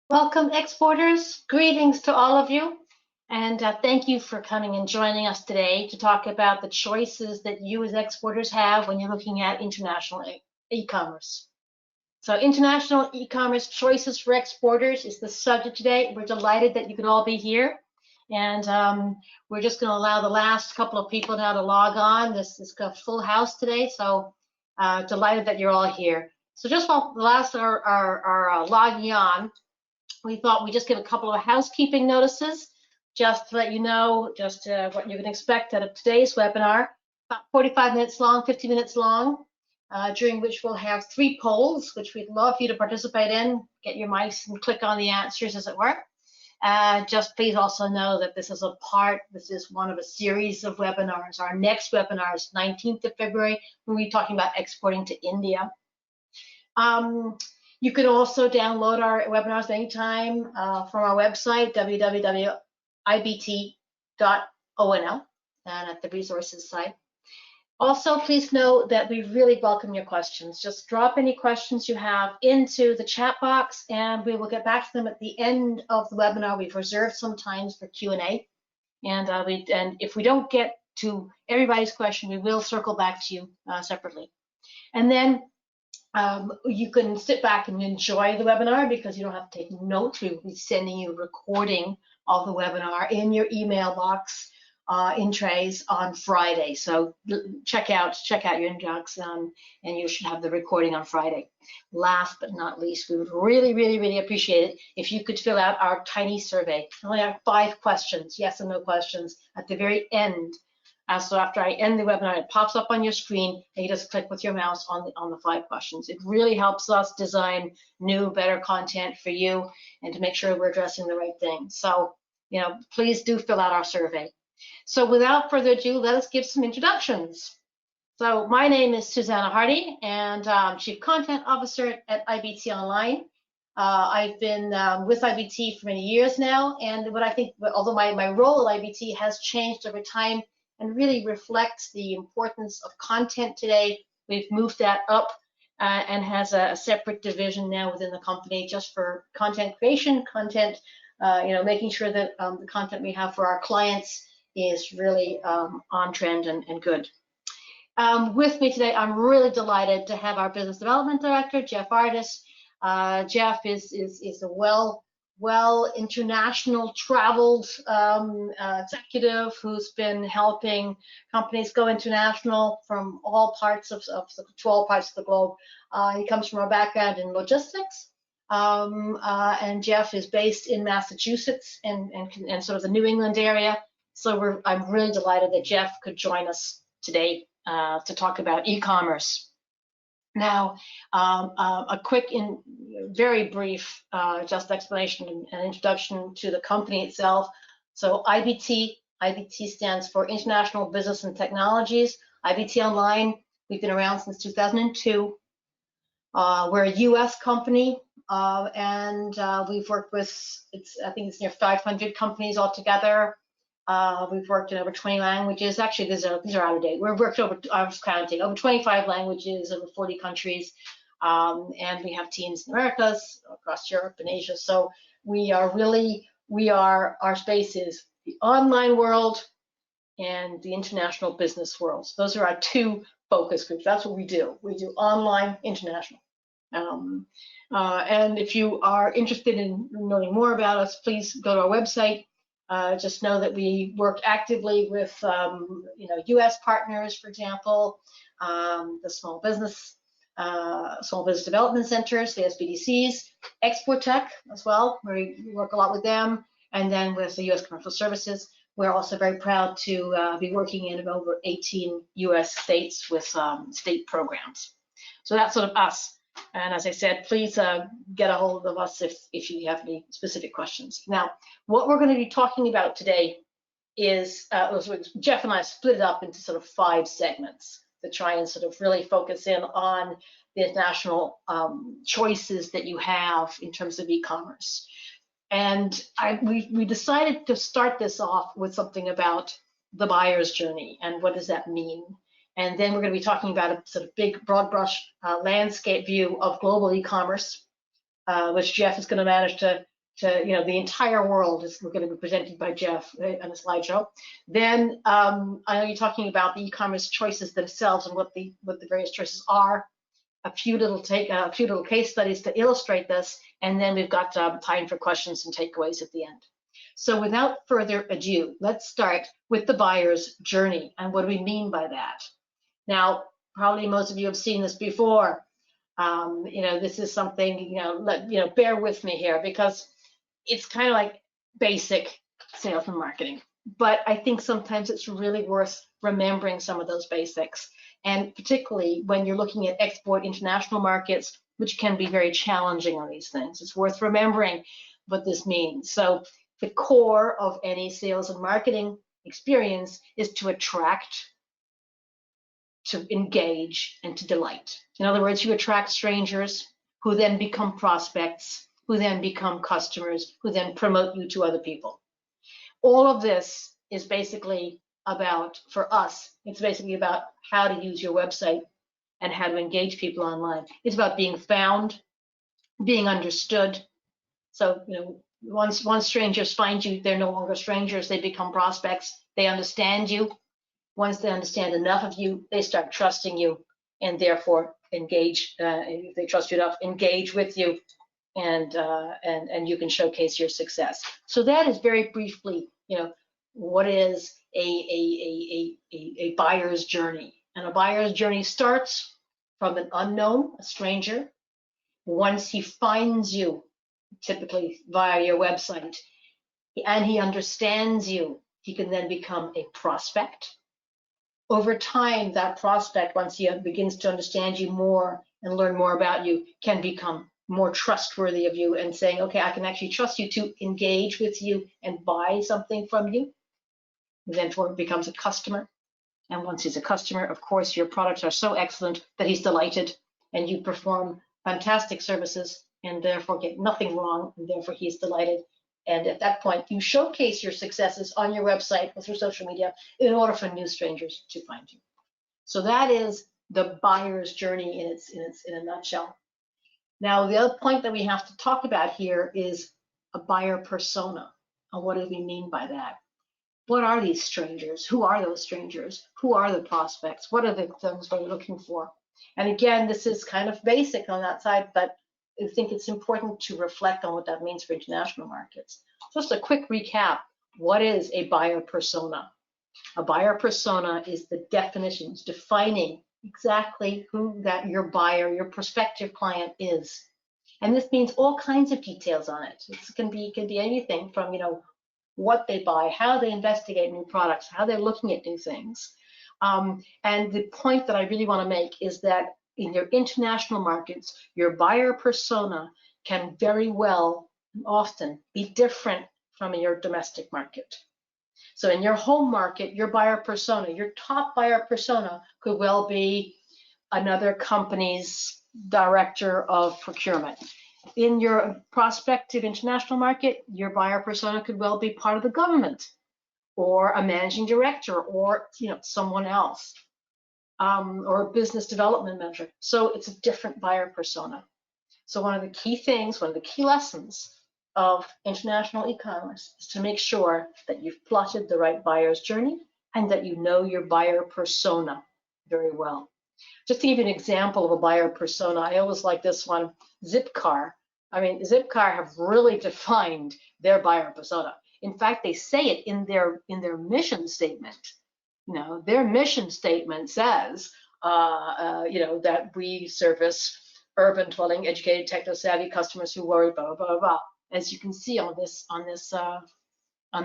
Welcome, exporters. Greetings to all of you. And thank you for coming and joining us today to talk about the choices that you as exporters have when you're looking at international e-commerce. So international e-commerce choices for exporters is the subject today. We're delighted that you could all be here. And we're just going to allow the last couple of people now to log on. This is a full house today, so delighted that you're all here. So just while the last are logging on, we thought we'd just give a couple of housekeeping notices just to let you know just what you can expect out of today's webinar. About 45 minutes long, 50 minutes long, during which we'll have 3 polls, which we'd love for you to participate in. Get your mice and click on the answers, as it were. Just please also know that this is one of a series of webinars. Our next webinar is 19th of February, when we'll be talking about exporting to India. You can also download our webinars anytime from our website, www.ibt.onl, and at the resources site. Also, please note that we really welcome your questions. Just drop any questions you have into the chat box, and we will get back to them at the end of the webinar. We've reserved some times for Q&A, and if we don't get to everybody's question, we will circle back to you separately. And then you can sit back and enjoy the webinar because you don't have to take notes. We will be sending you a recording of the webinar in your email box in trays on Friday. So check out your inbox and you should have the recording on Friday. Last but not least, we would really appreciate it if you could fill out our tiny survey. We only have 5 questions, yes and no questions, at the very end. So after I end the webinar, it pops up on your screen, and you just click with your mouse on the 5 questions. It really helps us design new, better content for you, and to make sure we're addressing the right thing. So, please do fill out our survey. So without further ado, let us give some introductions. So my name is Susanna Hardy, and I'm Chief Content Officer at IBT Online. I've been with IBT for many years now, and what I think, although my role at IBT has changed over time, and really reflects the importance of content today. We've moved that up and has a separate division now within the company just for content creation, making sure that the content we have for our clients is really on trend and good. With me today, I'm really delighted to have our Business Development Director, Jeff Artis. Jeff is a well international traveled executive who's been helping companies go international from all parts of the globe. He comes from a background in logistics, and Jeff is based in Massachusetts and sort of the New England area. So I'm really delighted that Jeff could join us today to talk about e-commerce. Now, a quick and very brief just explanation and introduction to the company itself. So IBT stands for International Business and Technologies. IBT Online, we've been around since 2002. We're a US company, and we've worked with, I think it's near 500 companies altogether. We've worked in over 20 languages. Actually, these are out of date. We've worked over 25 languages, over 40 countries, and we have teams in the Americas, across Europe and Asia. So our space is the online world and the international business world. So those are our 2 focus groups. That's what we do. We do online, international. And if you are interested in knowing more about us, please go to our website. Just know that we work actively with, U.S. partners, for example, the small business development centers, the SBDCs, Export Tech as well, where we work a lot with them, and then with the U.S. Commercial Services. We're also very proud to be working in over 18 U.S. states with state programs. So that's sort of us. And as I said, please get a hold of us if you have any specific questions. Now, what we're going to be talking about today is, Jeff and I split it up into sort of 5 segments to try and sort of really focus in on the national choices that you have in terms of e-commerce. And we decided to start this off with something about the buyer's journey and what does that mean. And then we're going to be talking about a sort of big, broad brush landscape view of global e-commerce, which Jeff is going to manage to to, the entire world is going to be presented by Jeff on a slideshow. Then I know you're talking about the e-commerce choices themselves and what the various choices are. A few little case studies to illustrate this, and then we've got time for questions and takeaways at the end. So without further ado, let's start with the buyer's journey. And what do we mean by that? Now, probably most of you have seen this before. This is something, bear with me here, because it's kind of like basic sales and marketing. But I think sometimes it's really worth remembering some of those basics. And particularly when you're looking at export international markets, which can be very challenging on these things. It's worth remembering what this means. So the core of any sales and marketing experience is to attract, to engage, and to delight. In other words, you attract strangers who then become prospects, who then become customers, who then promote you to other people. All of this is basically about, for us, it's basically about how to use your website and how to engage people online. It's about being found, being understood. So, once strangers find you, they're no longer strangers, they become prospects, they understand you. Once they understand enough of you, they start trusting you, and therefore engage, if they trust you enough, engage with you, and you can showcase your success. So that is very briefly, what is a buyer's journey. And a buyer's journey starts from an unknown, a stranger. Once he finds you, typically via your website, and he understands you, he can then become a prospect. Over time, that prospect, once he begins to understand you more and learn more about you, can become more trustworthy of you and saying, okay, I can actually trust you to engage with you and buy something from you. Then it becomes a customer. And once he's a customer, of course, your products are so excellent that he's delighted, and you perform fantastic services and therefore get nothing wrong, and therefore he's delighted. And at that point, you showcase your successes on your website or through social media in order for new strangers to find you. So that is the buyer's journey in a nutshell. Now, the other point that we have to talk about here is a buyer persona. And what do we mean by that? What are these strangers? Who are those strangers? Who are the prospects? What are the things we're looking for? And again, this is kind of basic on that side, but I think it's important to reflect on what that means for international markets. Just a quick recap. What is a buyer persona? A buyer persona is the definitions defining exactly who your buyer, your prospective client is. And this means all kinds of details on it. It can be anything from, what they buy, how they investigate new products, how they're looking at new things. And the point that I really want to make is that in your international markets, your buyer persona can very well often be different from your domestic market. So in your home market, your buyer persona, your top buyer persona could well be another company's director of procurement. In your prospective international market, your buyer persona could well be part of the government, or a managing director, or someone else, or a business development manager. So it's a different buyer persona. So one of the key things, one of the key lessons of international e-commerce is to make sure that you've plotted the right buyer's journey and that you know your buyer persona very well. Just to give you an example of a buyer persona, I always like this one, Zipcar. I mean, Zipcar have really defined their buyer persona. In fact, they say it in their mission statement. Their mission statement says, that we service urban dwelling, educated, techno-savvy customers who worry, blah, blah, blah, blah. As you can see on this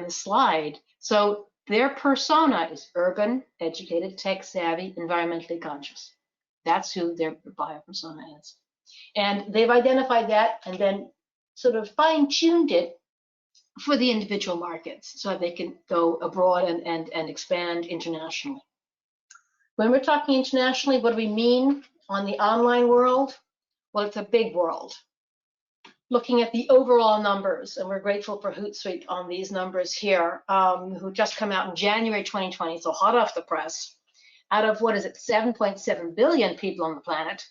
slide. So their persona is urban, educated, tech-savvy, environmentally conscious. That's who their buyer persona is. And they've identified that and then sort of fine-tuned it for the individual markets so that they can go abroad and expand internationally. When we're talking internationally, what do we mean on the online world? Well, it's a big world. Looking at the overall numbers, and we're grateful for Hootsuite on these numbers here, who just come out in January 2020, so hot off the press. Out of, 7.7 billion people on the planet,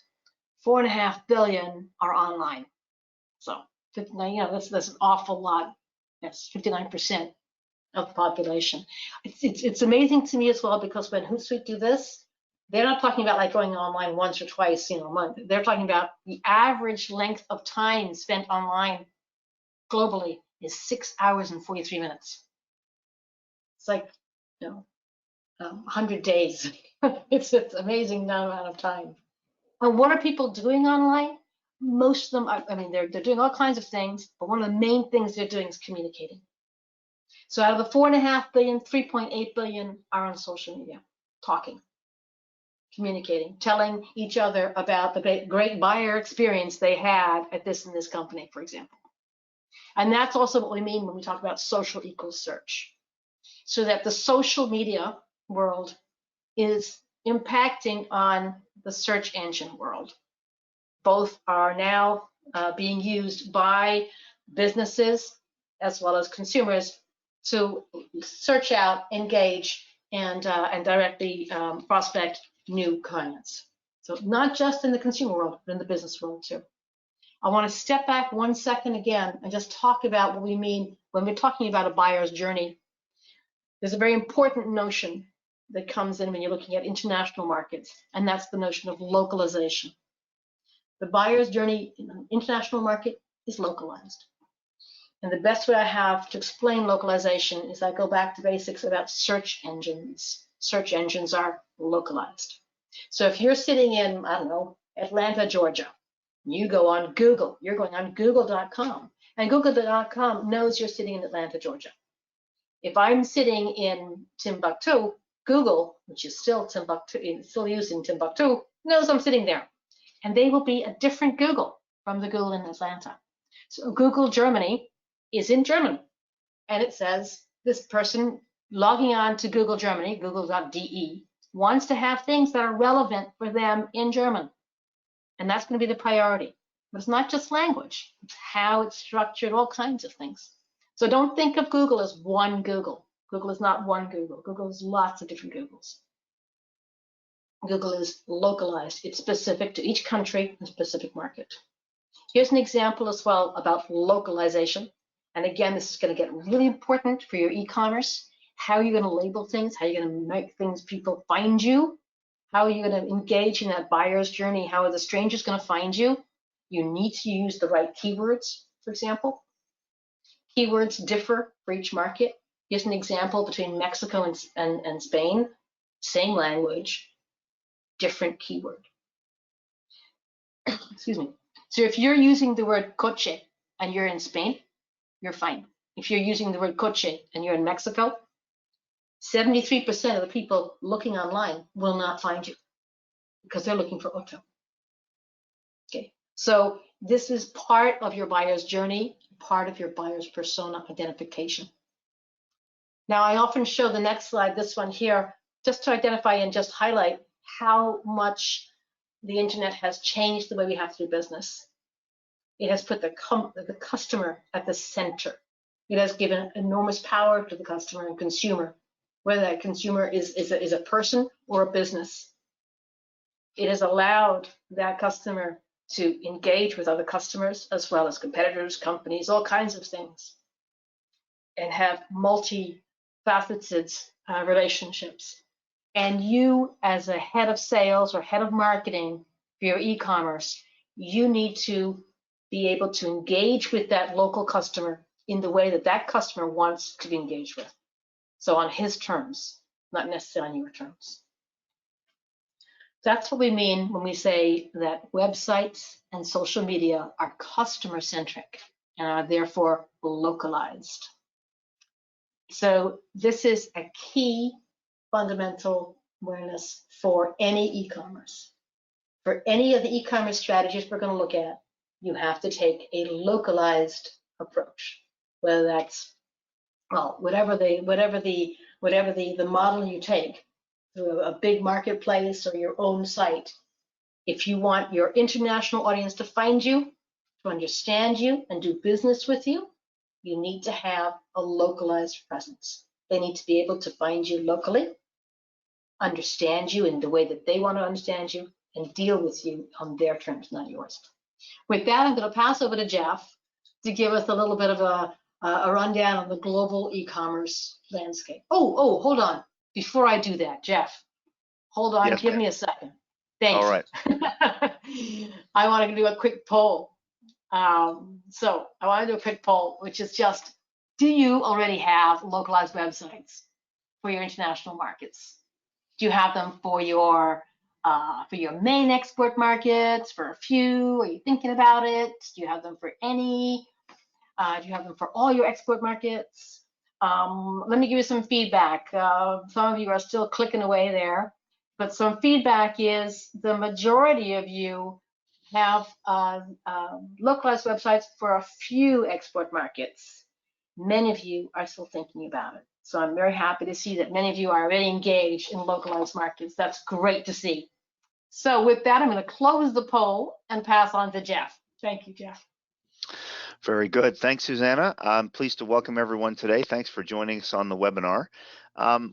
4.5 billion are online. So 59, you know, that's an awful lot. That's 59% of the population. It's amazing to me as well, because when Hootsuite do this, they're not talking about like going online once or twice, you know, a month. They're talking about the average length of time spent online globally is 6 hours and 43 minutes. It's like, you know, 100 days. It's amazing amount of time. And what are people doing online? Most of them are, I mean, they're doing all kinds of things, but one of the main things they're doing is communicating. So out of the 4.5 billion, 3.8 billion are on social media, talking, communicating, telling each other about the great buyer experience they had at this and this company, for example. And that's also what we mean when we talk about social equals search. So that the social media world is impacting on the search engine world. Both are now being used by businesses as well as consumers to search out, engage, and directly prospect new clients. So not just in the consumer world, but in the business world too. I want to step back 1 second again and just talk about what we mean when we're talking about a buyer's journey. There's a very important notion that comes in when you're looking at international markets, and that's the notion of localization. The buyer's journey in an international market is localized. And the best way I have to explain localization is I go back to basics about search engines. Search engines are localized. So if you're sitting in, I don't know, Atlanta, Georgia, you go on Google, you're going on google.com, and google.com knows you're sitting in Atlanta, Georgia. If I'm sitting in Timbuktu, Google, which is still Timbuktu, still using Timbuktu, knows I'm sitting there. And they will be a different Google from the Google in Atlanta. So Google Germany is in German, and it says this person logging on to Google Germany, google.de, wants to have things that are relevant for them in German. And that's going to be the priority. But it's not just language, it's how it's structured, all kinds of things. So don't think of Google as one Google. Google is not one Google. Google is lots of different Googles. Google is localized. It's specific to each country and specific market. Here's an example as well about localization. And again, this is going to get really important for your e-commerce. How are you going to label things? How are you going to make things people find you? How are you going to engage in that buyer's journey? How are the strangers going to find you? You need to use the right keywords, for example. Keywords differ for each market. Here's an example between Mexico and Spain. Same language, different keyword. Excuse me. So if you're using the word coche and you're in Spain, you're fine. If you're using the word coche and you're in Mexico, 73% of the people looking online will not find you because they're looking for auto. Okay, so this is part of your buyer's journey, part of your buyer's persona identification. Now, I often show the next slide, this one here, just to identify and just highlight how much the internet has changed the way we have to do business. It has put the customer at the center. It has given enormous power to the customer and consumer, whether that consumer is a person or a business. It has allowed that customer to engage with other customers as well as competitors, companies, all kinds of things, and have multifaceted relationships. And you, as a head of sales or head of marketing for your e-commerce, you need to be able to engage with that local customer in the way that that customer wants to be engaged with. So on his terms, not necessarily on your terms. That's what we mean when we say that websites and social media are customer-centric and are therefore localized. So this is a key fundamental awareness for any e-commerce. For any of the e-commerce strategies we're going to look at, you have to take a localized approach, whether that's, well, whatever the model you take, through a big marketplace or your own site. If you want your international audience to find you, to understand you, and do business with you, you need to have a localized presence. They need to be able to find you locally, understand you in the way that they want to understand you, and deal with you on their terms, not yours. With that, I'm going to pass over to Jeff to give us a little bit of a rundown on the global e-commerce landscape. Oh, hold on. Before I do that, Jeff, hold on, Yes, give ma'am. me a second. Thank All you. right. I want to do a quick poll. So I want to do a quick poll, which is just, do you already have localized websites for your international markets? Do you have them for your main export markets, for a few? Are you thinking about it? Do you have them for any? Do you have them for all your export markets? Let me give you some feedback. Some of you are still clicking away there, but some feedback is the majority of you have localized websites for a few export markets. Many of you are still thinking about it. So I'm very happy to see that many of you are already engaged in localized markets. That's great to see. So with that, I'm going to close the poll and pass on to Jeff. Thank you, Jeff. Very good. Thanks, Susanna. I'm pleased to welcome everyone today. Thanks for joining us on the webinar.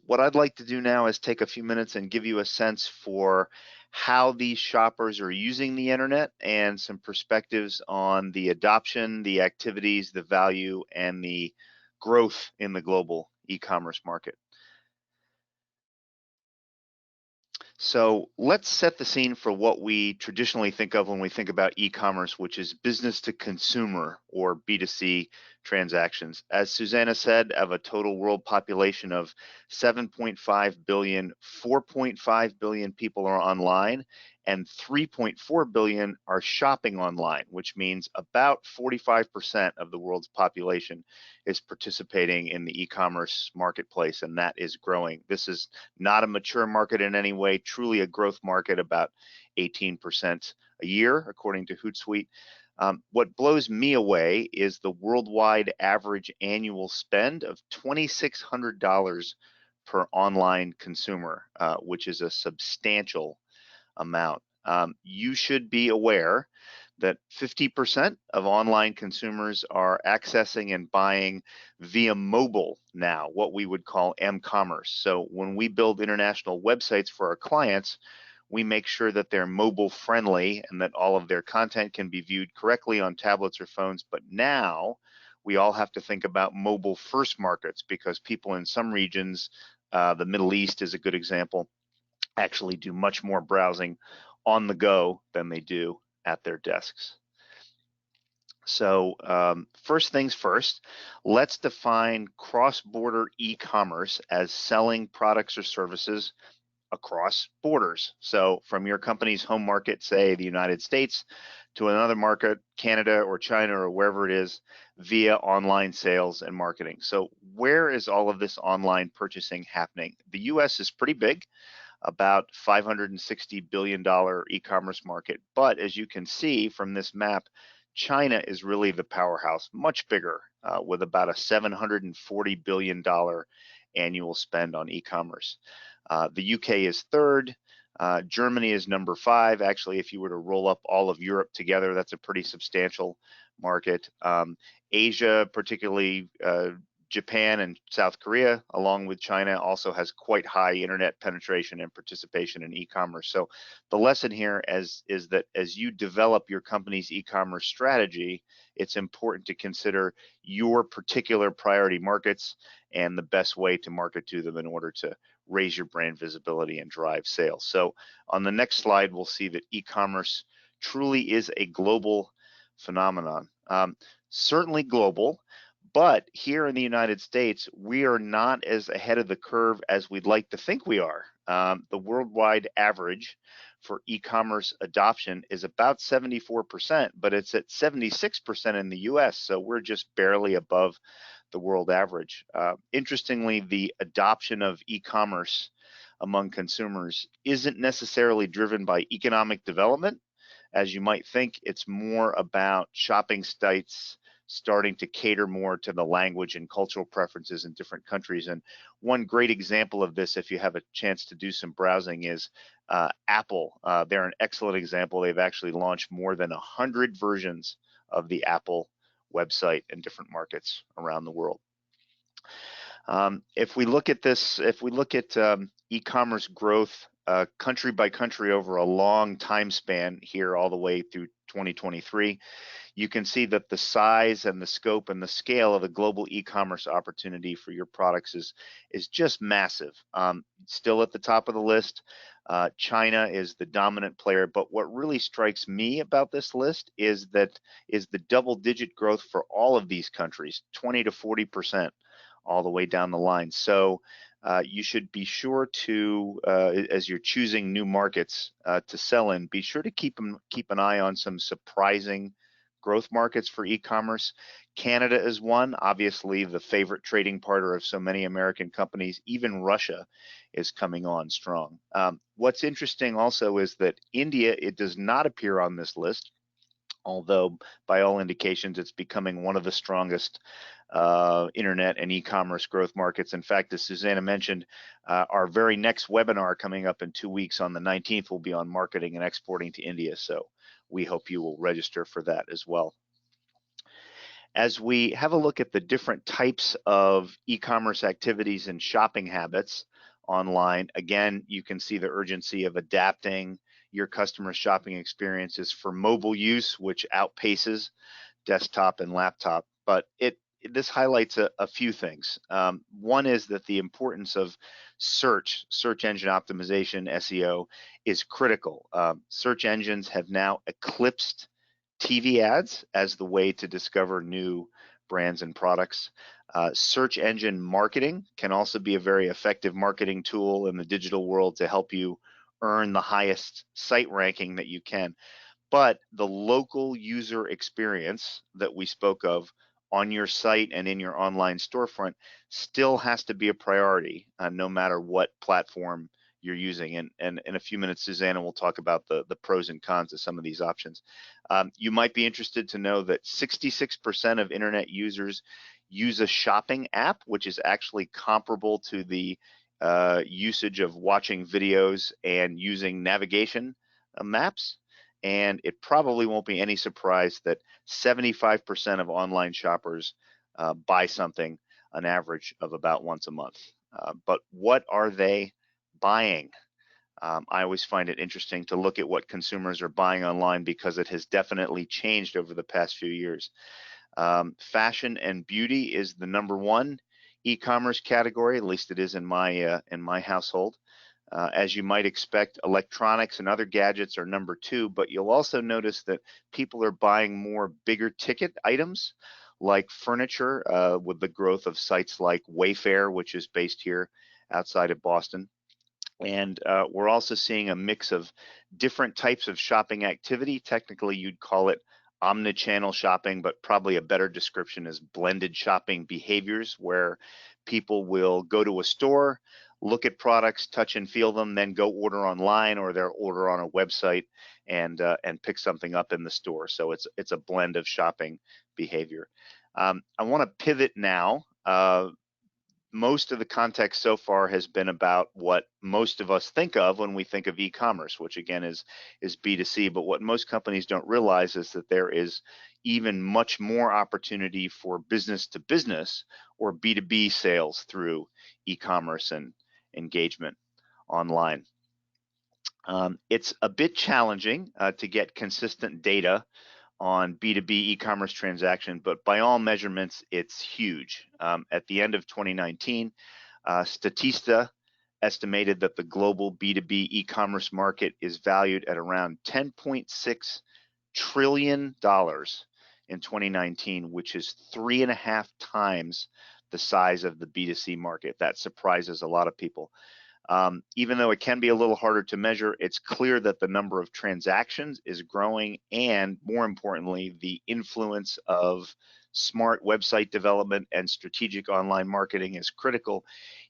What I'd like to do now is take a few minutes and give you a sense for how these shoppers are using the internet and some perspectives on the adoption, the activities, the value, and the growth in the global e-commerce market. So let's set the scene for what we traditionally think of when we think about e-commerce, which is business to consumer or B2C transactions. As Susanna said, of a total world population of 7.5 billion, 4.5 billion people are online and 3.4 billion are shopping online, which means about 45% of the world's population is participating in the e-commerce marketplace, and that is growing. This is not a mature market in any way, truly a growth market, about 18% a year, according to Hootsuite. What blows me away is the worldwide average annual spend of $2,600 per online consumer, which is a substantial amount. You should be aware that 50% of online consumers are accessing and buying via mobile now, what we would call m-commerce. So when we build international websites for our clients, we make sure that they're mobile friendly and that all of their content can be viewed correctly on tablets or phones. But now we all have to think about mobile first markets, because people in some regions, the Middle East is a good example, actually do much more browsing on the go than they do at their desks. So first things first, let's define cross-border e-commerce as selling products or services across borders. So from your company's home market, say the United States, to another market, Canada or China or wherever it is, via online sales and marketing. So where is all of this online purchasing happening? The US is pretty big, about $560 billion e-commerce market. But as you can see from this map, China is really the powerhouse, much bigger, with about a $740 billion annual spend on e-commerce. The UK is third. Germany is number 5. Actually, if you were to roll up all of Europe together, that's a pretty substantial market. Asia, particularly Japan and South Korea, along with China, also has quite high internet penetration and participation in e-commerce. So the lesson here is that as you develop your company's e-commerce strategy, it's important to consider your particular priority markets and the best way to market to them in order to raise your brand visibility and drive sales. So on the next slide, we'll see that e-commerce truly is a global phenomenon. Certainly global, but here in the United States, we are not as ahead of the curve as we'd like to think we are. The worldwide average for e-commerce adoption is about 74%, but it's at 76% in the US, so we're just barely above the world average. Interestingly, the adoption of e-commerce among consumers isn't necessarily driven by economic development. As you might think, it's more about shopping sites starting to cater more to the language and cultural preferences in different countries. And one great example of this, if you have a chance to do some browsing, is Apple. They're an excellent example. They've actually launched more than 100 versions of the Apple website in different markets around the world. If we look at this, if we look at e-commerce growth country by country over a long time span here all the way through 2023, you can see that the size and the scope and the scale of the global e-commerce opportunity for your products is just massive. Still at the top of the list, China is the dominant player, but what really strikes me about this list is the double-digit growth for all of these countries, 20 to 40% all the way down the line. So you should be sure to, as you're choosing new markets to sell in, be sure to keep an eye on some surprising growth markets for e-commerce. Canada is one, obviously the favorite trading partner of so many American companies. Even Russia is coming on strong. What's interesting also is that India, it does not appear on this list, although by all indications it's becoming one of the strongest internet and e-commerce growth markets. In fact, as Susanna mentioned, our very next webinar coming up in 2 weeks on the 19th will be on marketing and exporting to India. So we hope you will register for that as well. As we have a look at the different types of e-commerce activities and shopping habits online, again, you can see the urgency of adapting your customer shopping experiences for mobile use, which outpaces desktop and laptop. But this highlights a few things. One is that the importance of search engine optimization, SEO, is critical. Search engines have now eclipsed TV ads as the way to discover new brands and products. Search engine marketing can also be a very effective marketing tool in the digital world to help you earn the highest site ranking that you can. But the local user experience that we spoke of on your site and in your online storefront still has to be a priority, no matter what platform you're using. And in a few minutes, Susanna will talk about the pros and cons of some of these options. You might be interested to know that 66% of internet users use a shopping app, which is actually comparable to the usage of watching videos and using navigation maps. And it probably won't be any surprise that 75% of online shoppers buy something an average of about once a month. But what are they buying? I always find it interesting to look at what consumers are buying online because it has definitely changed over the past few years. Fashion and beauty is the #1 e-commerce category, at least it is in my household. As you might expect, electronics and other gadgets are #2, but you'll also notice that people are buying more bigger ticket items like furniture with the growth of sites like Wayfair, which is based here outside of Boston. And we're also seeing a mix of different types of shopping activity. Technically, you'd call it omnichannel shopping, but probably a better description is blended shopping behaviors, where people will go to a store, look at products, touch and feel them, then go order online, or they'll order on a website and pick something up in the store. So it's a blend of shopping behavior. I want to pivot now. Most of the context so far has been about what most of us think of when we think of e-commerce, which again is B2C. But what most companies don't realize is that there is even much more opportunity for business to business or B2B sales through e-commerce and engagement online. It's a bit challenging to get consistent data on B2B e-commerce transaction, but by all measurements, it's huge. At the end of 2019, Statista estimated that the global B2B e-commerce market is valued at around $10.6 trillion in 2019, which is 3.5 times the size of the B2C market. That surprises a lot of people. Even though it can be a little harder to measure, it's clear that the number of transactions is growing, and more importantly, the influence of smart website development and strategic online marketing is critical,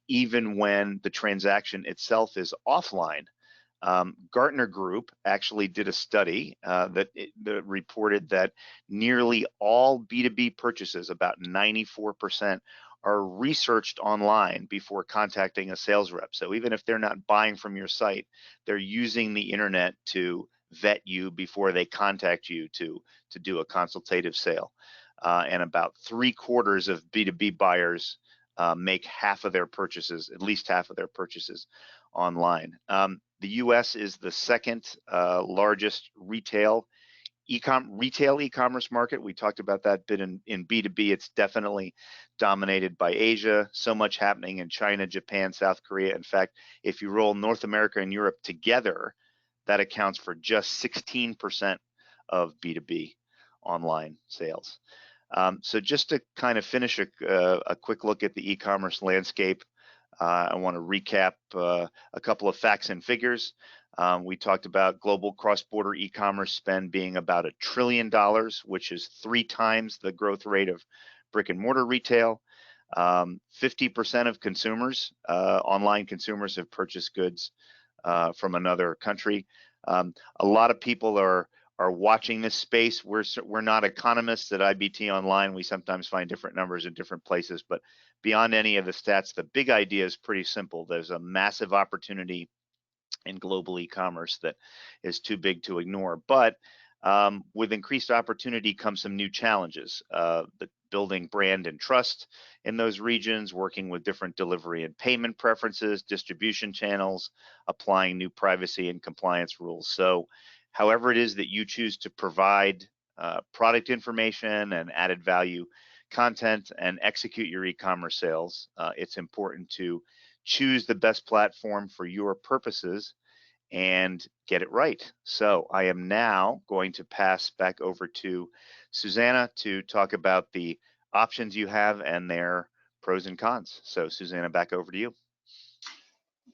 even when the transaction itself is offline. Gartner Group actually did a study that reported that nearly all B2B purchases, about 94%, are researched online before contacting a sales rep. So even if they're not buying from your site, they're using the internet to vet you before they contact you to do a consultative sale. And about 3/4 of B2B buyers make half of their purchases, at least half of their purchases online. The US is the second largest retail e-commerce market. We talked about that bit in B2B. It's definitely dominated by Asia. So much happening in China, Japan, South Korea. In fact, if you roll North America and Europe together, that accounts for just 16% of B2B online sales. So just to kind of finish a quick look at the e-commerce landscape, I want to recap a couple of facts and figures. We talked about global cross-border e-commerce spend being about $1 trillion, which is 3 times the growth rate of brick and mortar retail. 50% of consumers, online consumers, have purchased goods from another country. A lot of people are watching this space. We're not economists at IBT Online. We sometimes find different numbers in different places, but beyond any of the stats, the big idea is pretty simple. There's a massive opportunity in global e-commerce that is too big to ignore. But with increased opportunity comes some new challenges. The building brand and trust in those regions, working with different delivery and payment preferences, distribution channels, applying new privacy and compliance rules. So however it is that you choose to provide product information and added value content and execute your e-commerce sales, it's important to choose the best platform for your purposes and get it right. So I am now going to pass back over to Susanna to talk about the options you have and their pros and cons. So Susanna, back over to you.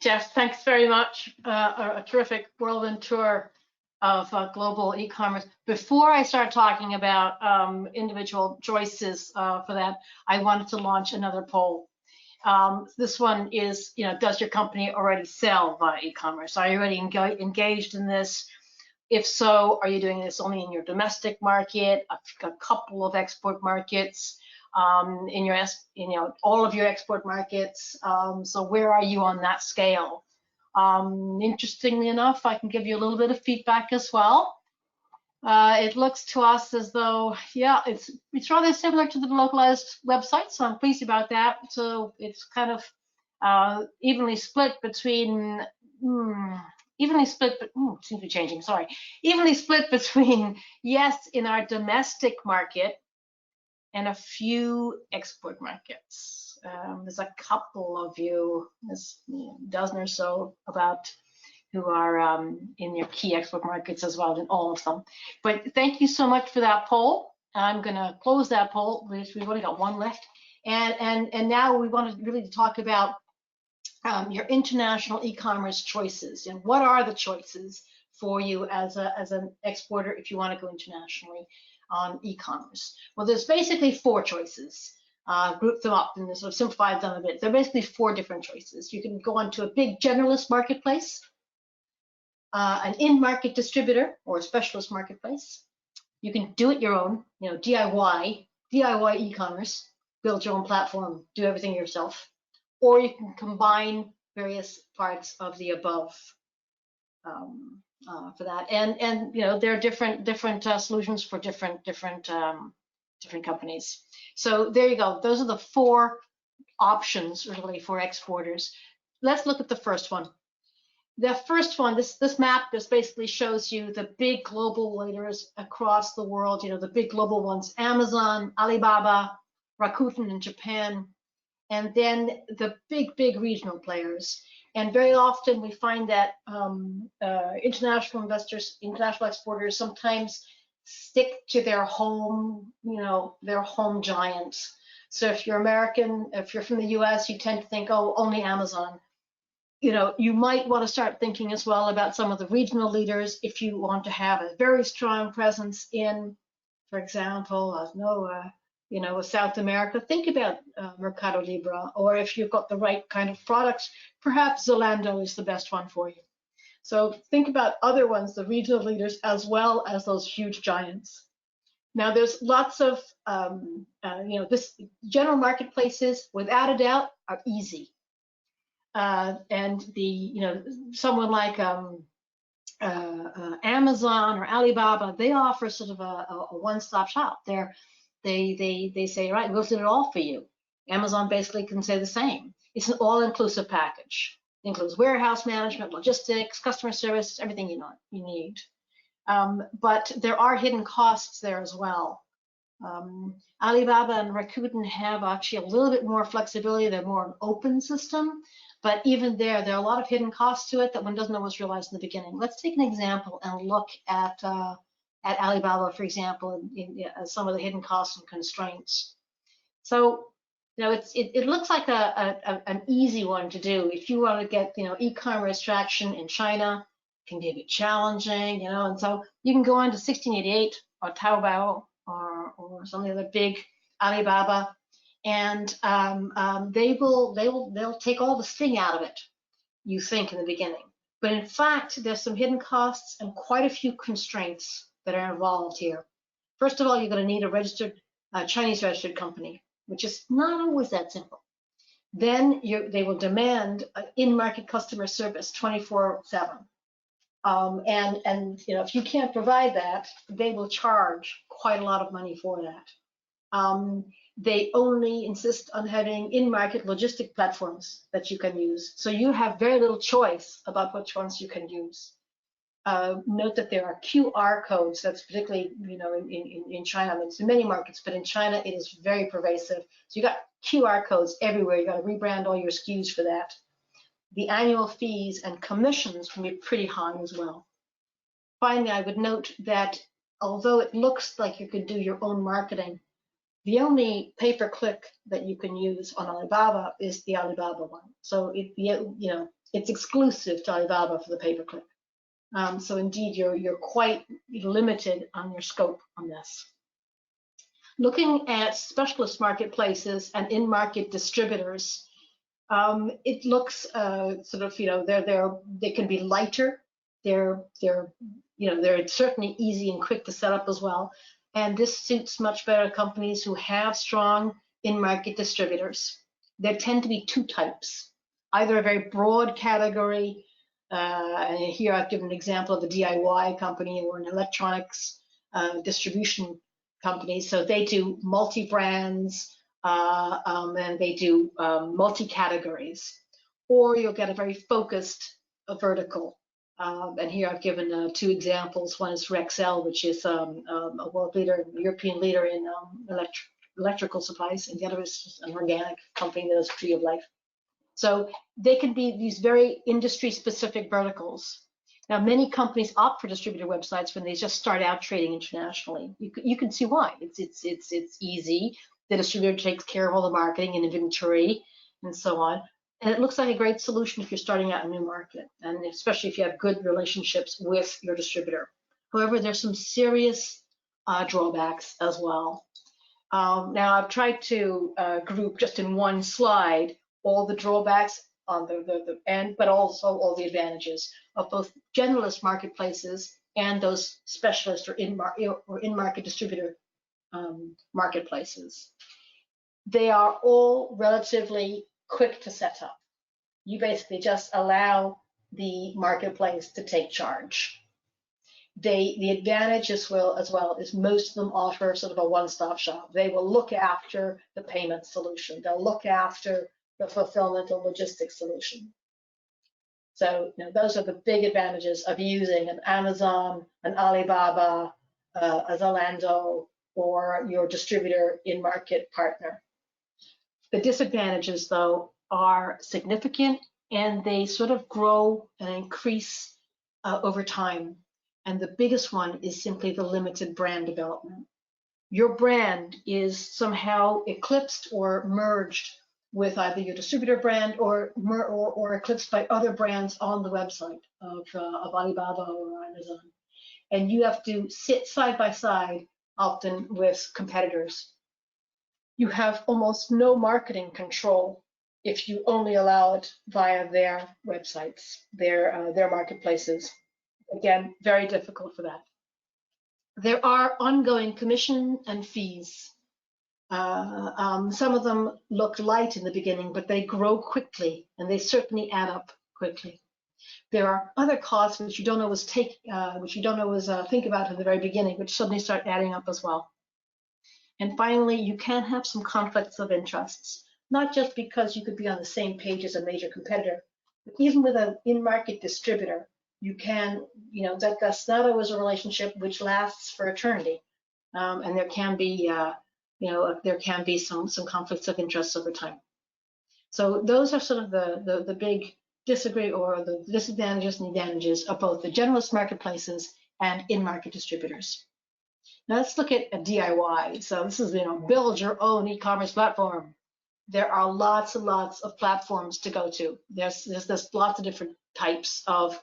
Jeff, thanks very much. A terrific whirlwind tour of global e-commerce. Before I start talking about individual choices for that, I wanted to launch another poll. This one is, does your company already sell via e-commerce? Are you already engaged in this? If so, are you doing this only in your domestic market, a couple of export markets, in your, all of your export markets? So where are you on that scale? Interestingly enough, I can give you a little bit of feedback as well. It looks to us as though, yeah, it's rather similar to the localized website, so I'm pleased about that. So it's kind of evenly split between, seems to be changing, sorry. Evenly split between, yes, in our domestic market and a few export markets. There's a couple of you, there's a dozen or so about, who are in your key export markets as well, in all of them. But thank you so much for that poll. I'm going to close that poll. We've only got one left. And now we want to really talk about your international e-commerce choices. And what are the choices for you as an exporter if you want to go internationally on e-commerce? Well, there's basically 4 choices. Group them up and sort of simplified them a bit. There are basically 4 different choices. You can go onto a big generalist marketplace, an in-market distributor or a specialist marketplace. You can do it your own, DIY e-commerce, build your own platform, do everything yourself, or you can combine various parts of the above for that. And there are different solutions for different companies. So there you go. Those are the 4 options really for exporters. Let's look at the first one. The first one, this map just basically shows you the big global leaders across the world, the big global ones, Amazon, Alibaba, Rakuten in Japan, and then the big regional players. And very often we find that international investors, international exporters sometimes stick to their home, their home giants. So if you're American, if you're from the US, you tend to think, oh, only Amazon. You might want to start thinking as well about some of the regional leaders if you want to have a very strong presence in, for example, South America. Think about Mercado Libre, or if you've got the right kind of products, perhaps Zalando is the best one for you. So think about other ones, the regional leaders, as well as those huge giants. Now, there's lots of, this general marketplaces, without a doubt, are easy. And someone like Amazon or Alibaba, they offer sort of a one-stop shop. They say, right, we'll do it all for you. Amazon basically can say the same. It's an all-inclusive package. It includes warehouse management, logistics, customer service, everything you need. But there are hidden costs there as well. Alibaba and Rakuten have actually a little bit more flexibility. They're more an open system, but even there are a lot of hidden costs to it that one doesn't always realize in the beginning. Let's take an example and look at Alibaba, for example, in some of the hidden costs and constraints. So, it looks like an easy one to do. If you want to get, e-commerce traction in China, it can be a bit challenging, and so you can go on to 1688 or Taobao or some of the other big Alibaba, and they'll take all the sting out of it, you think, in the beginning. But in fact, there's some hidden costs and quite a few constraints that are involved here. First of all, you're going to need a Chinese registered company, which is not always that simple. Then they will demand in-market customer service 24/7. And if you can't provide that, they will charge quite a lot of money for that. They only insist on having in-market logistic platforms that you can use. So you have very little choice about which ones you can use. Note that there are QR codes. That's particularly, in China. I mean, it's in many markets, but in China it is very pervasive. So you got QR codes everywhere. You got to rebrand all your SKUs for that. The annual fees and commissions can be pretty high as well. Finally, I would note that although it looks like you could do your own marketing, the only pay-per-click that you can use on Alibaba is the Alibaba one. So it's exclusive to Alibaba for the pay-per-click. So indeed, you're quite limited on your scope on this. Looking at specialist marketplaces and in-market distributors, it looks they can be lighter. They're certainly easy and quick to set up as well. And this suits much better companies who have strong in-market distributors. There tend to be two types, either a very broad category. And here I've given an example of a DIY company or an electronics distribution company. So they do multi-brands and they do multi-categories. Or you'll get a very focused vertical. And here I've given two examples. One is Rexel, which is a world leader, European leader in electrical supplies, and the other is an organic company that is Tree of Life. So they can be these very industry-specific verticals. Now, many companies opt for distributor websites when they just start out trading internationally. You can see why. It's easy. The distributor takes care of all the marketing and inventory and so on. And it looks like a great solution if you're starting out in a new market, and especially if you have good relationships with your distributor. However, there's some serious drawbacks as well. Now, I've tried to group just in one slide all the drawbacks on the end, but also all the advantages of both generalist marketplaces and those specialist or in-market distributor marketplaces. They are all relatively quick to set up. You basically just allow the marketplace to take charge. The advantage as well is most of them offer sort of a one-stop shop. They will look after the payment solution. They'll look after the fulfillment or logistics solution. So those are the big advantages of using an Amazon, an Alibaba, a Zalando, or your distributor in-market partner. The disadvantages, though, are significant, and they sort of grow and increase over time. And the biggest one is simply the limited brand development. Your brand is somehow eclipsed or merged with either your distributor brand or eclipsed by other brands on the website of Alibaba or Amazon. And you have to sit side by side often with competitors. You have almost no marketing control if you only allow it via their websites, their marketplaces. Again, very difficult for that. There are ongoing commission and fees. Some of them look light in the beginning, but they grow quickly, and they certainly add up quickly. There are other costs which you don't always think about in the very beginning, which suddenly start adding up as well. And finally, you can have some conflicts of interests, not just because you could be on the same page as a major competitor, Even with an in-market distributor, you can, that's not always a relationship which lasts for eternity. And there can be, there can be some conflicts of interest over time. So those are sort of the big disagree or the disadvantages and advantages of both the generalist marketplaces and in-market distributors. Now let's look at a DIY. So this is, build your own e-commerce platform. There are lots and lots of platforms to go to. There's lots of different types of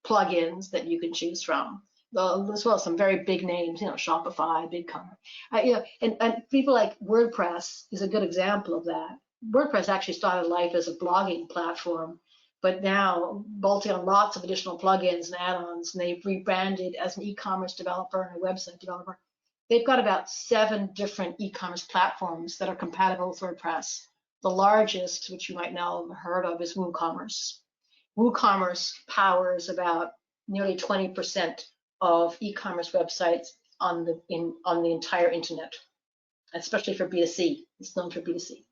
plugins that you can choose from, as well as some very big names, Shopify, BigCommerce. And people like WordPress is a good example of that. WordPress actually started life as a blogging platform, but now bolting on lots of additional plugins and add-ons, and they've rebranded as an e-commerce developer and a website developer. They've got about 7 different e-commerce platforms that are compatible with WordPress. The largest, which you might know have heard of, is WooCommerce. WooCommerce powers about nearly 20% of e-commerce websites on the entire internet, especially for B2C. It's known for B2C.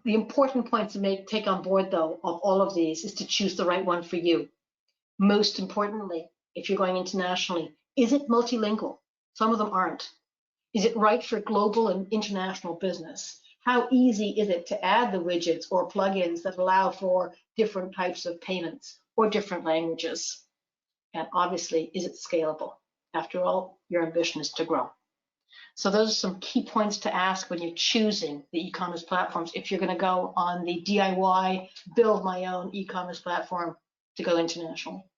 The important point to take on board, though, of all of these is to choose the right one for you. Most importantly, if you're going internationally, is it multilingual? Some of them aren't. Is it right for global and international business? How easy is it to add the widgets or plugins that allow for different types of payments or different languages? And obviously, is it scalable? After all, your ambition is to grow. So those are some key points to ask when you're choosing the e-commerce platforms if you're going to go on the DIY, build my own e-commerce platform to go international.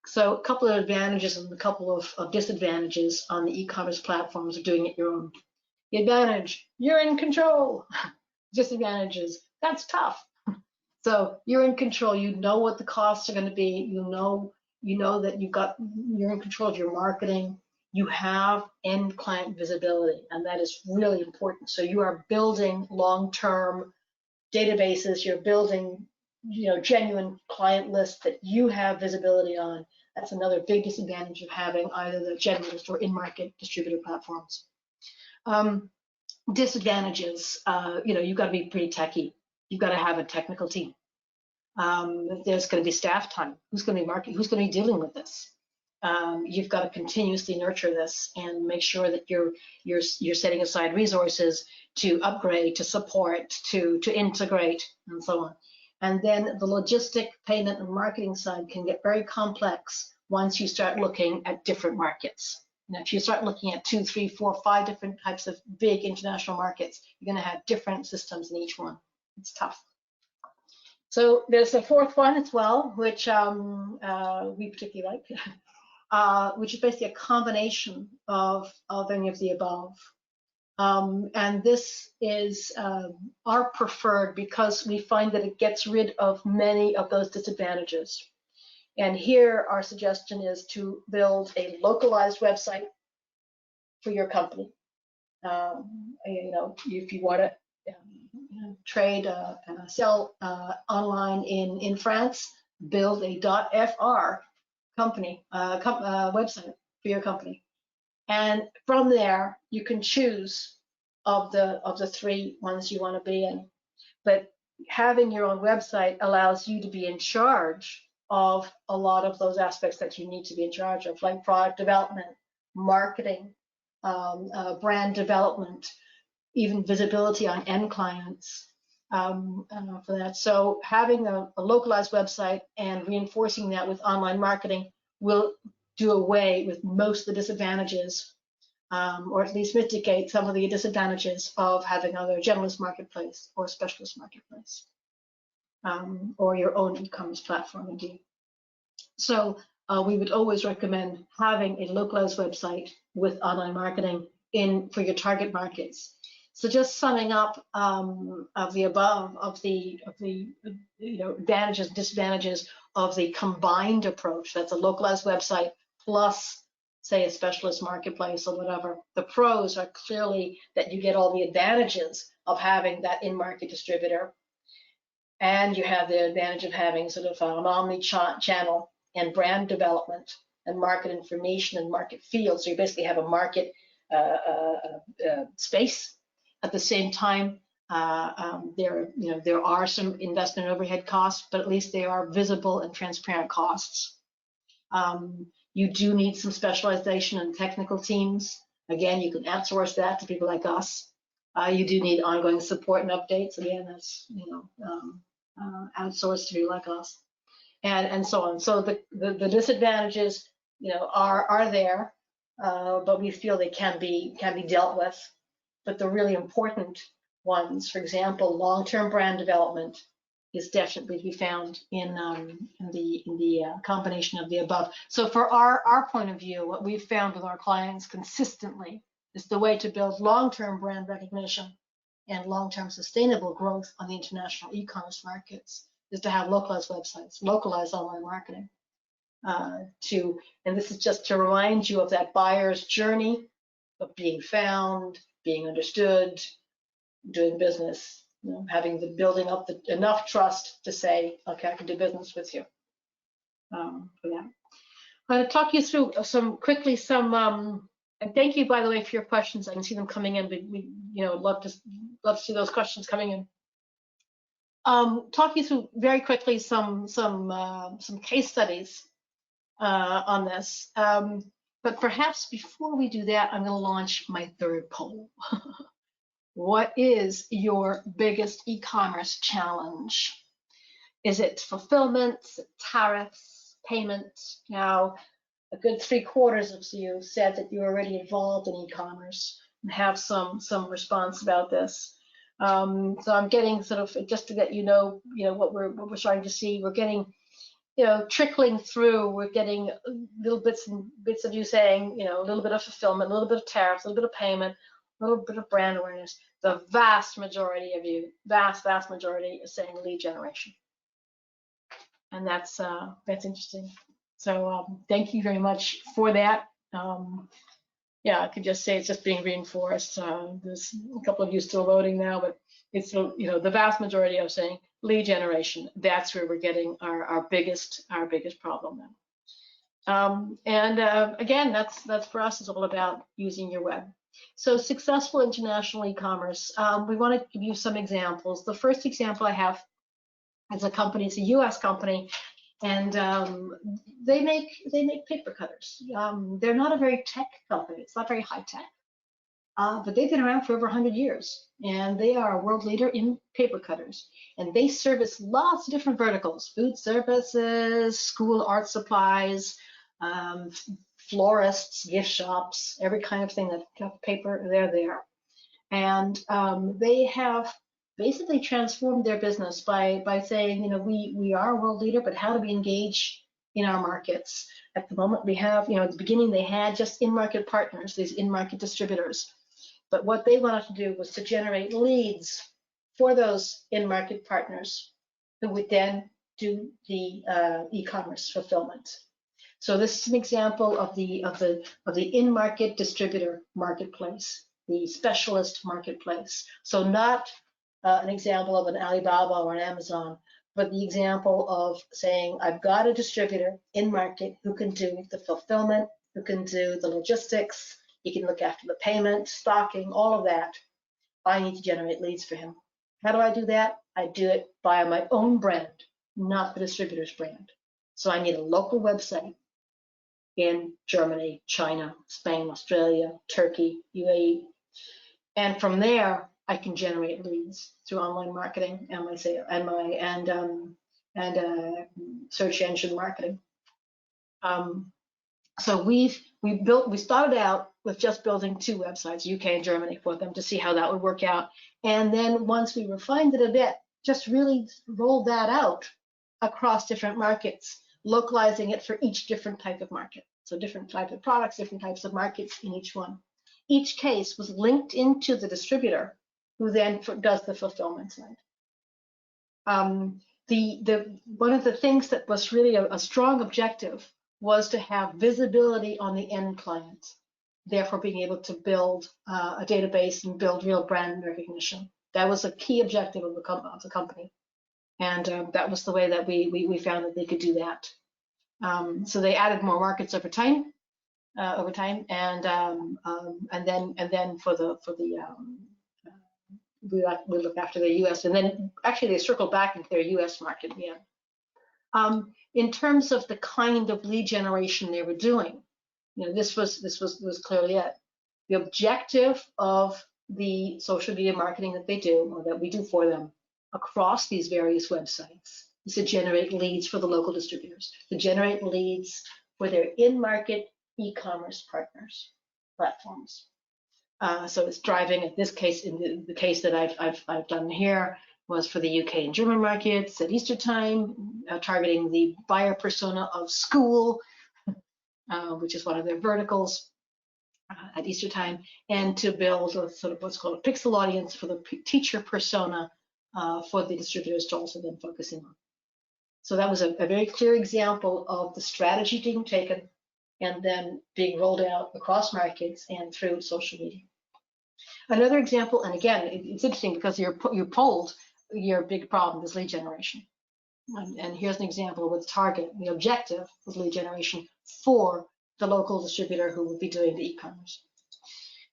So a couple of advantages and a couple of disadvantages on the e-commerce platforms of doing it your own. The advantage, you're in control. Disadvantages, that's tough. So you're in control. You know what the costs are going to be. You know that you're in control of your marketing. You have end client visibility, and that is really important. So you are building long-term databases. You're building, genuine client lists that you have visibility on. That's another big disadvantage of having either the generalist or in-market distributor platforms. Disadvantages, you've got to be pretty techy. You've got to have a technical team. There's going to be staff time. Who's going to be marketing? Who's going to be dealing with this? You've got to continuously nurture this and make sure that you're setting aside resources to upgrade, to support, to integrate, and so on. And then the logistic, payment, and marketing side can get very complex once you start looking at different markets. Now, if you start looking at 2, 3, 4, 5 different types of big international markets, you're going to have different systems in each one. It's tough. So there's a fourth one as well, which we particularly like, which is basically a combination of any of the above. And this is our preferred because we find that it gets rid of many of those disadvantages. And here our suggestion is to build a localized website for your company. If you want to trade, sell online in France, build a .fr company website for your company. And from there, you can choose of the 3 ones you want to be in. But having your own website allows you to be in charge of a lot of those aspects that you need to be in charge of, like product development, marketing, brand development, even visibility on end clients for that. So having a localized website and reinforcing that with online marketing will do away with most of the disadvantages, or at least mitigate some of the disadvantages of having either a generalist marketplace or a specialist marketplace, or your own e-commerce platform indeed. So we would always recommend having a localized website with online marketing for your target markets. So just summing up of the above, of the advantages and disadvantages of the combined approach, that's a localized website plus, say, a specialist marketplace or whatever. The pros are clearly that you get all the advantages of having that in-market distributor, and you have the advantage of having sort of an omni-channel and brand development and market information and market field. So you basically have a market space. At the same time, There are some investment overhead costs, but at least they are visible and transparent costs. You do need some specialization in technical teams. Again, you can outsource that to people like us. You do need ongoing support and updates. Again, that's outsourced to people like us, and so on. So the disadvantages, are there, but we feel they can be dealt with. But the really important ones, for example, long-term brand development, is definitely to be found in the combination of the above. So for our point of view, what we've found with our clients consistently is the way to build long-term brand recognition and long-term sustainable growth on the international e-commerce markets is to have localized websites, localized online marketing. And this is just to remind you of that buyer's journey of being found, being understood, doing business, building up enough trust to say, okay, I can do business with you. For that, I'm going to talk you through and thank you, by the way, for your questions. I can see them coming in, but we love to see those questions coming in. Talk you through very quickly some case studies on this. But perhaps before we do that, I'm going to launch my third poll. What is your biggest e-commerce challenge? Is it fulfillment, tariffs, payments? Now, a good 3/4 of you said that you're already involved in e-commerce and have some response about this. So I'm getting sort of, just to let you know, what we're starting to see. We're getting, trickling through. We're getting little bits of you saying, a little bit of fulfillment, a little bit of tariffs, a little bit of payment, a little bit of brand awareness. The vast majority of you, vast majority, is saying lead generation, and that's interesting. So thank you very much for that. Yeah, I could just say it's just being reinforced. There's a couple of you still voting now, but it's the vast majority are saying lead generation. That's where we're getting our biggest problem now. Again, that's for us is all about using your web. So successful international e-commerce. We want to give you some examples. The first example I have is a company. It's a U.S. company, and they make paper cutters. They're not a very tech company. It's not very high tech, but they've been around for over 100 years, and they are a world leader in paper cutters. And they service lots of different verticals: food services, school art supplies, florists, gift shops, every kind of thing that cut paper, they're there. And they have basically transformed their business by saying, we are a world leader, but how do we engage in our markets? At the moment, we have, at the beginning, they had just in-market partners, these in-market distributors. But what they wanted to do was to generate leads for those in-market partners who would then do the e-commerce fulfillment. So this is an example of the in-market distributor marketplace, the specialist marketplace. So not an example of an Alibaba or an Amazon, but the example of saying, I've got a distributor in market who can do the fulfillment, who can do the logistics, he can look after the payment, stocking, all of that. I need to generate leads for him. How do I do that? I do it via my own brand, not the distributor's brand. So I need a local website in Germany, China, Spain, Australia, Turkey, UAE. And from there, I can generate leads through online marketing and search engine marketing. So we started out with just building 2 websites, UK and Germany, for them to see how that would work out. And then once we refined it a bit, just really rolled that out across different markets, localizing it for each different type of market. So different types of products, different types of markets in each one. Each case was linked into the distributor, who then does the fulfillment side. One of the things that was really a strong objective was to have visibility on the end client, therefore being able to build a database and build real brand recognition. That was a key objective of the company. And that was the way that we found that they could do that. So they added more markets over time, and then for the we look after the U.S. and then actually they circle back into their U.S. market in the end. In terms of the kind of lead generation they were doing, this was clearly it. The objective of the social media marketing that they do, or that we do for them, across these various websites, is to generate leads for the local distributors, to generate leads for their in-market e-commerce partners, platforms. So it's driving, in this case, in the case that I've done here, was for the UK and German markets at Easter time, targeting the buyer persona of school, which is one of their verticals at Easter time, and to build a sort of what's called a pixel audience for the teacher persona for the distributors to also then focusing on. So that was a very clear example of the strategy being taken and then being rolled out across markets and through social media. Another example, and again, it's interesting because you polled your big problem is lead generation. And here's an example with target. The objective was lead generation for the local distributor who would be doing the e-commerce.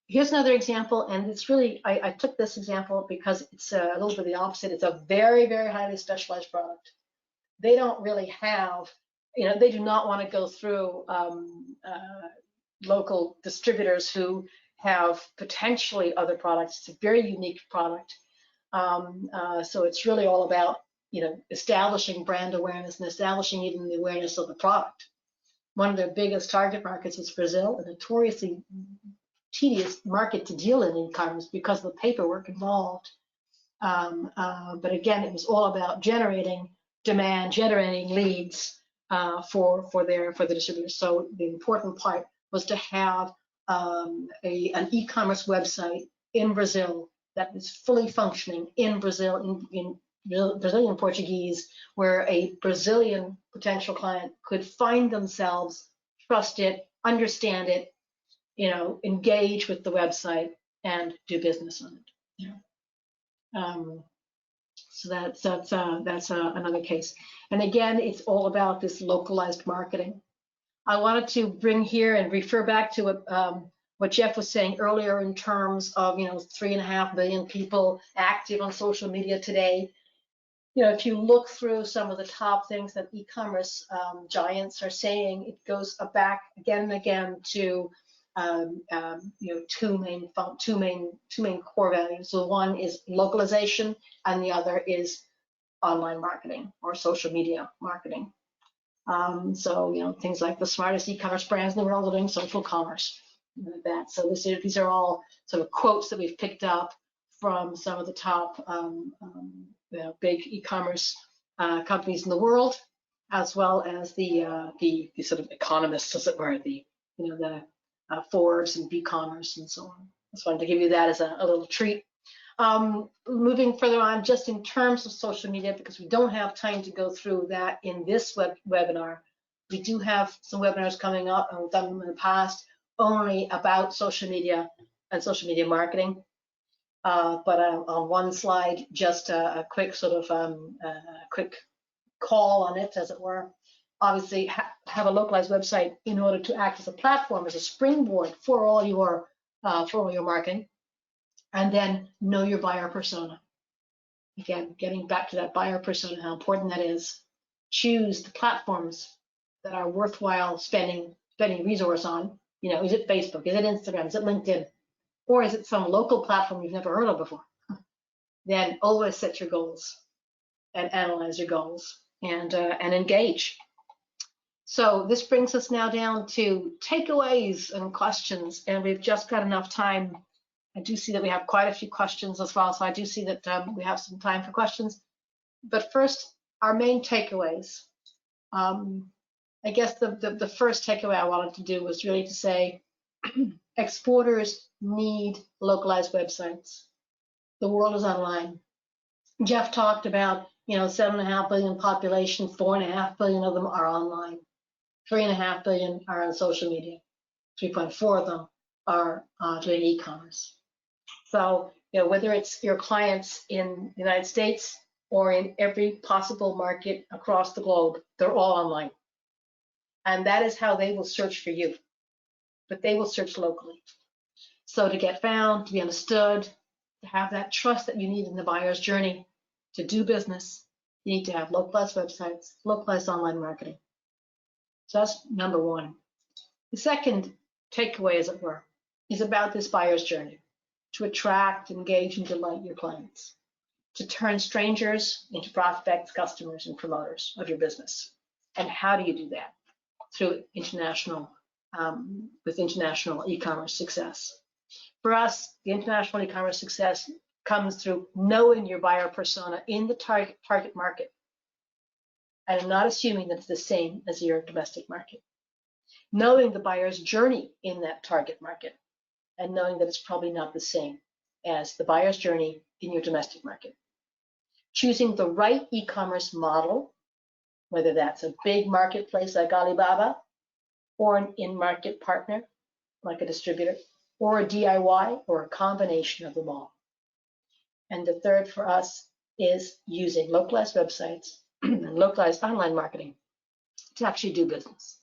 Here's another example, and it's really, I took this example because it's a little bit the opposite. It's a very, very highly specialized product. They don't really have, they do not want to go through local distributors who have potentially other products. It's a very unique product. So it's really all about, establishing brand awareness and establishing even the awareness of the product. One of their biggest target markets is Brazil, a notoriously tedious market to deal in e-commerce because of the paperwork involved. But again, it was all about generating demand, generating leads for the distributors. So the important part was to have an e-commerce website in Brazil that was fully functioning in Brazil, in Brazilian Portuguese, where a Brazilian potential client could find themselves, trust it, understand it, engage with the website and do business on it. So that's another case. And again, it's all about this localized marketing. I wanted to bring here and refer back to what Jeff was saying earlier in terms of 3.5 billion people active on social media today. If you look through some of the top things that e-commerce giants are saying, it goes back again and again to two main core values. So one is localization, and the other is online marketing or social media marketing. So things like the smartest e-commerce brands in the world are doing social commerce. So these are all sort of quotes that we've picked up from some of the top big e-commerce companies in the world, as well as the sort of economists, as it were, the Forbes and e-commerce and so on. Just wanted to give you that as a little treat. Moving further on, just in terms of social media, because we don't have time to go through that in this webinar, we do have some webinars coming up, and we've done them in the past, only about social media and social media marketing. But on one slide, just a quick sort of quick call on it, as it were. Obviously, have a localized website in order to act as a platform, as a springboard for all your marketing, and then know your buyer persona. Again, getting back to that buyer persona, how important that is. Choose the platforms that are worthwhile spending resource on. Is it Facebook? Is it Instagram? Is it LinkedIn? Or is it some local platform you've never heard of before? Then always set your goals and analyze your goals and engage. So this brings us now down to takeaways and questions, and we've just got enough time. I do see that we have quite a few questions as well, so I do see that we have some time for questions. But first, our main takeaways. I guess the first takeaway I wanted to do was really to say exporters need localized websites. The world is online. Jeff talked about 7.5 billion population, 4.5 billion of them are online. 3.5 billion are on social media. 3.4 of them are doing e-commerce. So whether it's your clients in the United States or in every possible market across the globe, they're all online. And that is how they will search for you. But they will search locally. So to get found, to be understood, to have that trust that you need in the buyer's journey to do business, you need to have localized websites, localized online marketing. So that's number one. The second takeaway, as it were, is about this buyer's journey, to attract, engage, and delight your clients, to turn strangers into prospects, customers, and promoters of your business. And how do you do that? Through international, with international e-commerce success. For us, the international e-commerce success comes through knowing your buyer persona in the target market. And I'm not assuming that it's the same as your domestic market. Knowing the buyer's journey in that target market, and knowing that it's probably not the same as the buyer's journey in your domestic market. Choosing the right e-commerce model, whether that's a big marketplace like Alibaba, or an in-market partner like a distributor, or a DIY, or a combination of them all. And the third for us is using localized websites and localized online marketing to actually do business.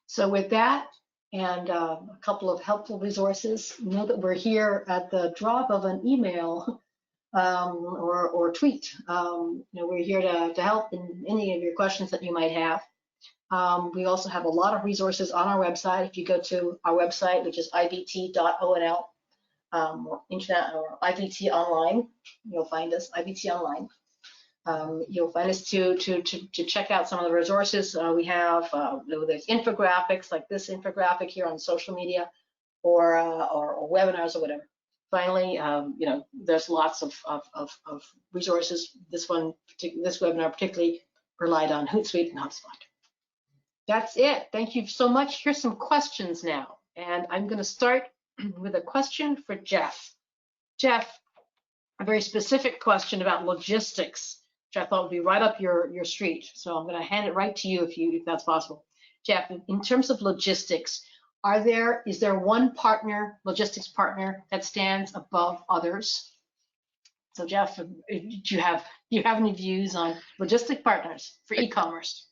So with that, and a couple of helpful resources, know that we're here at the drop of an email or tweet. We're here to help in any of your questions that you might have. We also have a lot of resources on our website. If you go to our website, which is ibt.onl, or internet or IBT online, you'll find us, IBT online. You'll find us to check out some of the resources we have. There's infographics like this infographic here on social media, or webinars or whatever. Finally, there's lots of resources. This webinar particularly relied on Hootsuite and HubSpot. That's it. Thank you so much. Here's some questions now, and I'm going to start with a question for Jeff. Jeff, a very specific question about logistics, which I thought would be right up your street. So I'm going to hand it right to you if that's possible. Jeff, in terms of logistics, is there one logistics partner that stands above others? So Jeff, do you have any views on logistic partners for e-commerce?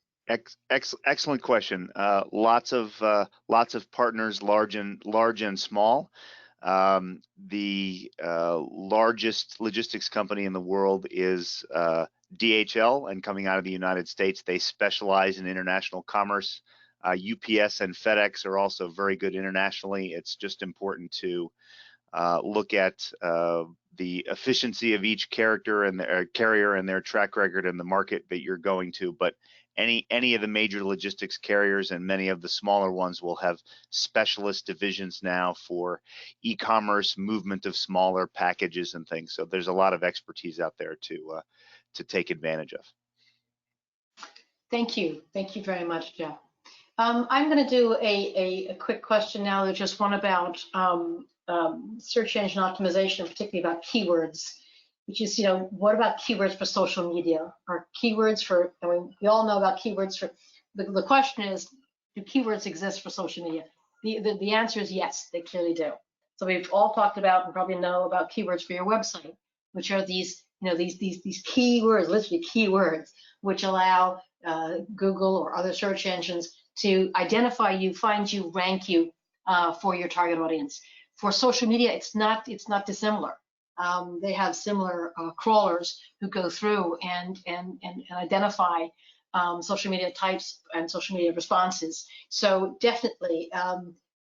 Excellent question. Lots of partners, large and small. The largest logistics company in the world is DHL, and coming out of the United States, they specialize in international commerce. UPS and FedEx are also very good internationally. It's just important to look at the efficiency of each carrier and their track record in the market that you're going to. But any of the major logistics carriers and many of the smaller ones will have specialist divisions now for e-commerce, movement of smaller packages and things. So there's a lot of expertise out there to take advantage of. Thank you very much, Jeff. I'm going to do a quick question now. There's just one about search engine optimization, particularly about keywords, which is, what about keywords for social media? Are keywords for, we all know about keywords for, the question is, do keywords exist for social media? The answer is yes, they clearly do. So we've all talked about and probably know about keywords for your website, which are these keywords, literally keywords, which allow Google or other search engines to identify you, find you, rank you for your target audience. For social media, it's not dissimilar. They have similar crawlers who go through and identify social media types and social media responses. So definitely,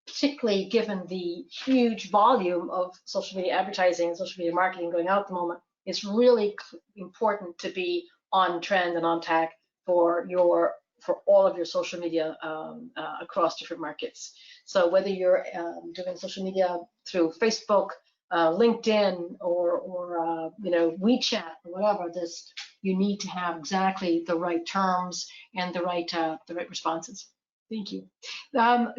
particularly given the huge volume of social media advertising, social media marketing going out at the moment, it's really important to be on trend and on tag for all of your social media across different markets. So whether you're doing social media through Facebook, LinkedIn, or WeChat, or whatever, you need to have exactly the right terms and the right responses. Thank you.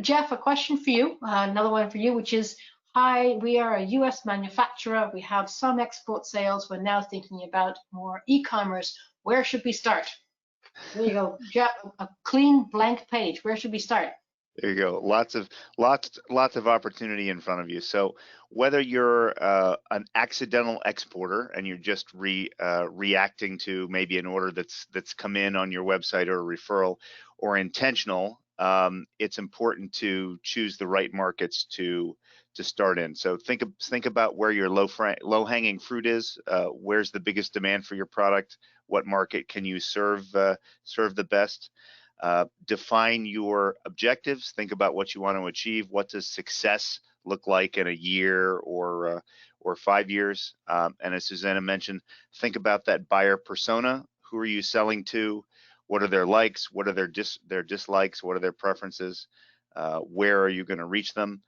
Jeff, a question for you, another one for you, which is, hi, we are a US manufacturer. We have some export sales. We're now thinking about more e-commerce. Where should we start? There you go, Jeff, a clean blank page. Where should we start? There you go. Lots of opportunity in front of you. So whether you're an accidental exporter and you're just reacting to maybe an order that's come in on your website or a referral, or intentional, it's important to choose the right markets to start in. So think about where your low-hanging fruit is. Where's the biggest demand for your product? What market can you serve the best? Define your objectives. Think about what you want to achieve. What does success look like in a year or 5 years? And as Susanna mentioned, think about that buyer persona. Who are you selling to? What are their likes? What are their dislikes? What are their preferences? Where are you going to reach them?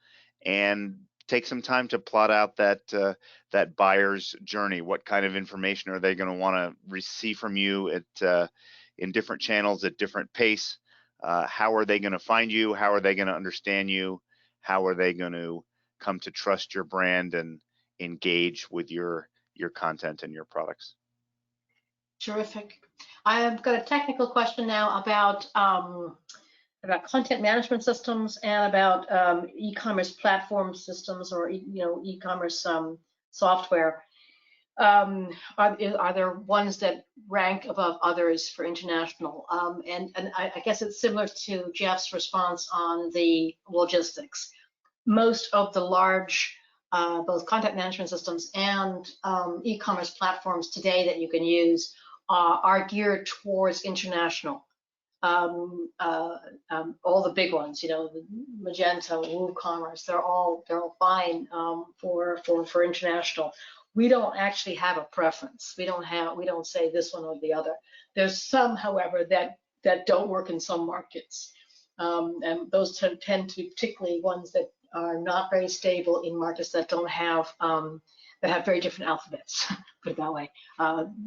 And take some time to plot out that buyer's journey. What kind of information are they going to want to receive from you in different channels at different pace? How are they going to find you? How are they going to understand you? How are they going to come to trust your brand and engage with your content and your products? Terrific. I've got a technical question now about content management systems and about e-commerce platform systems, or e-commerce software. Are there ones that rank above others for international? And I guess it's similar to Jeff's response on the logistics. Most of the large both content management systems and e-commerce platforms today that you can use are geared towards international. All the big ones, Magento, WooCommerce, they're all fine for international. We don't actually have a preference. We don't say this one or the other. There's some, however, that don't work in some markets, and those tend to be particularly ones that are not very stable in markets that don't have that have very different alphabets. Put it that way.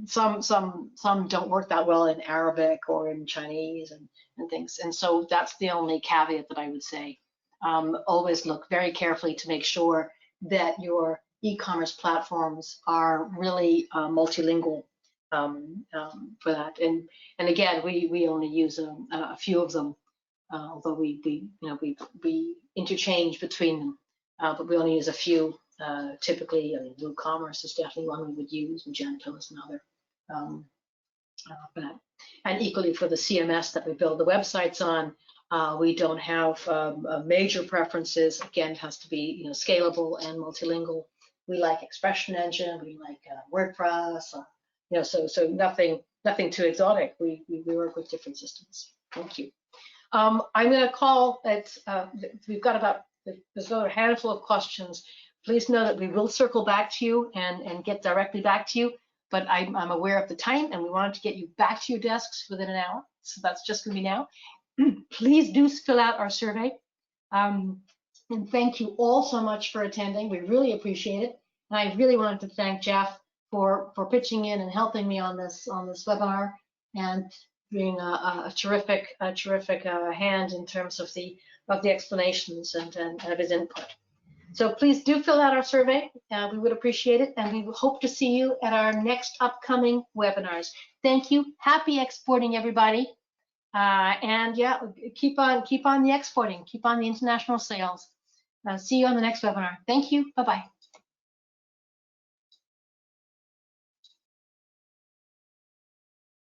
Some don't work that well in Arabic or in Chinese and things. And so that's the only caveat that I would say. Always look very carefully to make sure that your e-commerce platforms are really multilingual for that. And again, we only use a few of them, although we interchange between them, but we only use a few. Typically, WooCommerce is definitely one we would use. Magento is another. And equally for the CMS that we build the websites on, we don't have major preferences. Again, it has to be scalable and multilingual. We like Expression Engine. We like WordPress. So nothing too exotic. We work with different systems. Thank you. I'm going to call it. We've got there's a handful of questions. Please know that we will circle back to you and get directly back to you, but I'm aware of the time and we wanted to get you back to your desks within an hour. So that's just going to be now. Please do fill out our survey. And thank you all so much for attending. We really appreciate it. And I really wanted to thank Jeff for pitching in and helping me on this webinar and being a terrific hand in terms of the explanations and of his input. So please do fill out our survey. We would appreciate it, and we hope to see you at our next upcoming webinars. Thank you. Happy exporting, everybody. And yeah, keep on the exporting. Keep on the international sales. See you on the next webinar. Thank you. Bye-bye.